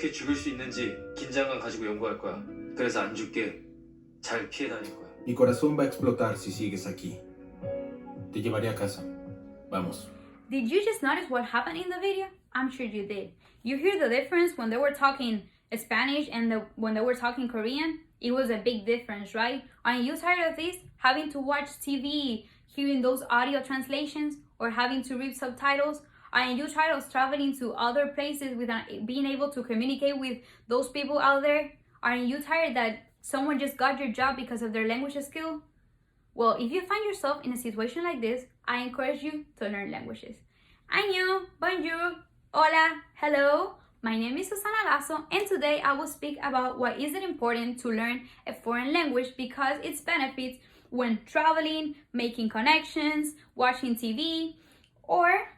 어떻게 죽을 수 있는지 긴장감 가지고 연구할 거야. 그래서 안 죽게 잘 피해 다닐 거야. Mi corazón va a explotar si sigues aquí. Te llevaré a casa. Vamos. Did you just notice what happened in the video? I'm sure you did. You hear the difference when they were talking Spanish and when they were talking Korean? It was a big difference, right? Aren't you tired of this? Having to watch TV, hearing those audio translations, or having to read subtitles? Aren't you tired of traveling to other places without being able to communicate with those people out there? Aren't you tired that someone just got your job because of their language skill? Well, if you find yourself in a situation like this, I encourage you to learn languages. Annyeong, bonjour, hola, hello. My name is Susana Lasso, and today I will speak about why is it important to learn a foreign language because its benefits when traveling, making connections, watching TV, or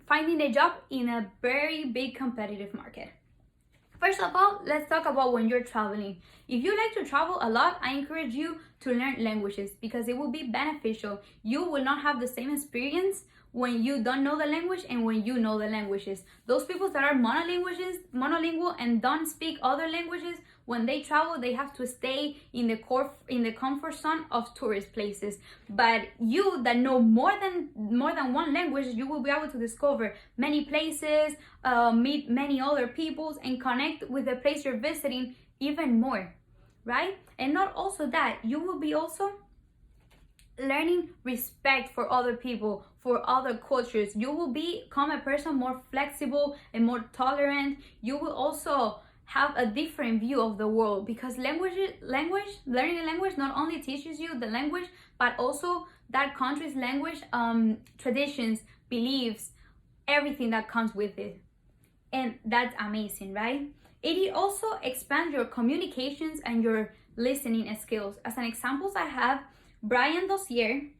finding a job in a very big competitive market. First of all, let's talk about when you're traveling. If you like to travel a lot, I encourage you to learn languages because it will be beneficial. You will not have the same experience when you don't know the language and when you know the languages. Those people that are monolingual and don't speak other languages, when they travel, they have to stay in the comfort zone of tourist places. But you that know more than one language, you will be able to discover many places, meet many other peoples, and connect with the place you're visiting even more, right? And not also that, you will be also learning respect for other people, for other cultures. You will become a person more flexible and more tolerant. You will also have a different view of the world because learning a language not only teaches you the language, but also that country's language, traditions, beliefs, everything that comes with it. And that's amazing, right? It also expands your communications and your listening skills. As an example, I have Brian Dozier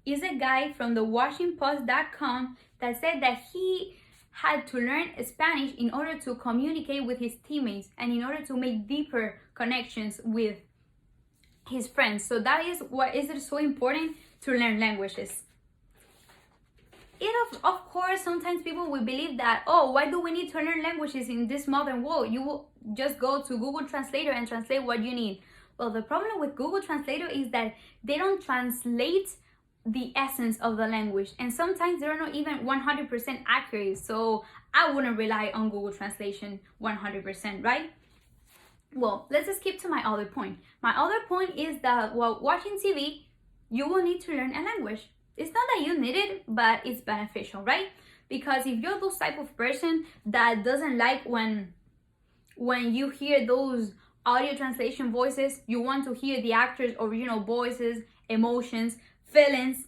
is a guy from the WashingtonPost.com that said that he had to learn Spanish in order to communicate with his teammates and in order to make deeper connections with his friends. So that is what is it so important to learn languages. Of course, sometimes people will believe that, oh, why do we need to learn languages in this modern world? You will just go to Google Translator and translate what you need. Well, the problem with Google Translator is that they don't translate the essence of the language, and sometimes they're not even 100% accurate. So I wouldn't rely on Google Translation 100%, right? Well, let's skip to my other point. My other point is that while watching TV, you will need to learn a language. It's not that you need it, but it's beneficial, right? Because if you're those type of person that doesn't like when you hear those audio translation voices, you want to hear the actors' original voices, emotions, feelings,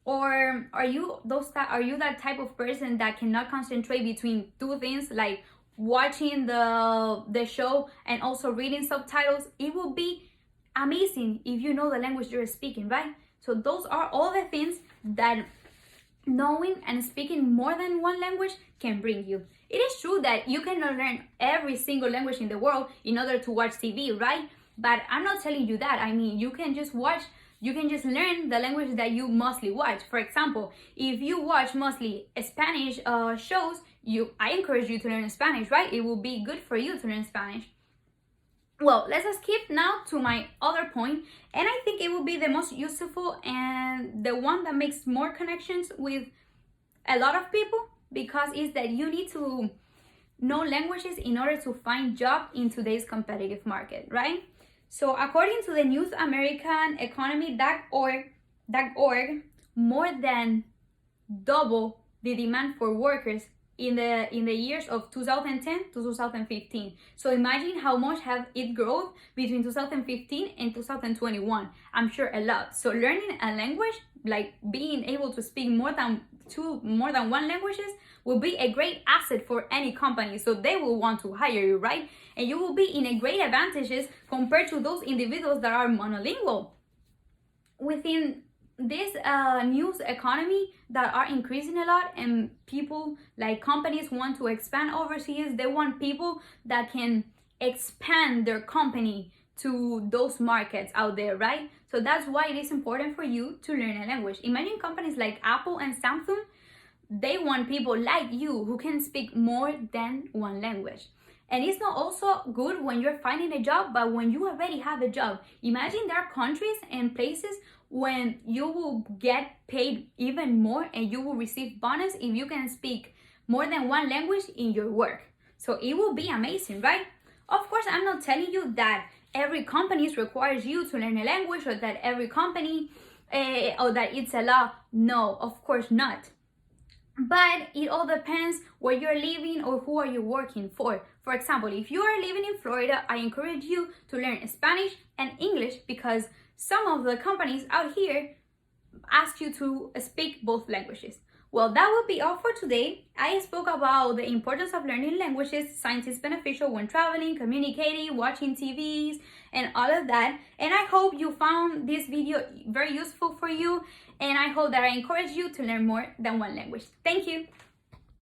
or are you that type of person that cannot concentrate between two things, like watching the show and also reading subtitles? It will be amazing if you know the language you're speaking, right? So those are all the things that knowing and speaking more than one language can bring you. It is true that you cannot learn every single language in the world in order to watch TV, right? But I'm not telling you that. I mean, you can just learn the language that you mostly watch. For example, if you watch mostly Spanish shows, I encourage you to learn Spanish, right? It will be good for you to learn Spanish. Well, let's skip now to my other point, and I think it will be the most useful and the one that makes more connections with a lot of people, because it's that you need to know languages in order to find job in today's competitive market, right? So according to the newsamericanoeconomy.org, more than double the demand for workers in the years of 2010 to 2015. So imagine how much have it grown between 2015 and 2021. I'm sure a lot. So learning a language, like being able to speak more than one languages, will be a great asset for any company. So they will want to hire you, right? And you will be in a great advantages compared to those individuals that are monolingual. Within this news economy that are increasing a lot, and people like companies want to expand overseas, they want people that can expand their company to those markets out there, right? So that's why it is important for you to learn a language. Imagine companies like Apple and Samsung, they want people like you who can speak more than one language. And it's not also good when you're finding a job, but when you already have a job. Imagine there are countries and places when you will get paid even more and you will receive bonus if you can speak more than one language in your work. So it will be amazing, right? Of course, I'm not telling you that every company requires you to learn a language, or that every company or that it's a law. No, of course not. But it all depends where you're living or who are you working for. For example, if you are living in Florida, I encourage you to learn Spanish and English, because some of the companies out here ask you to speak both languages. Well, that would be all for today. I spoke about the importance of learning languages, science is beneficial when traveling, communicating, watching TVs, and all of that. And I hope you found this video very useful for you. And I hope that I encourage you to learn more than one language. Thank you.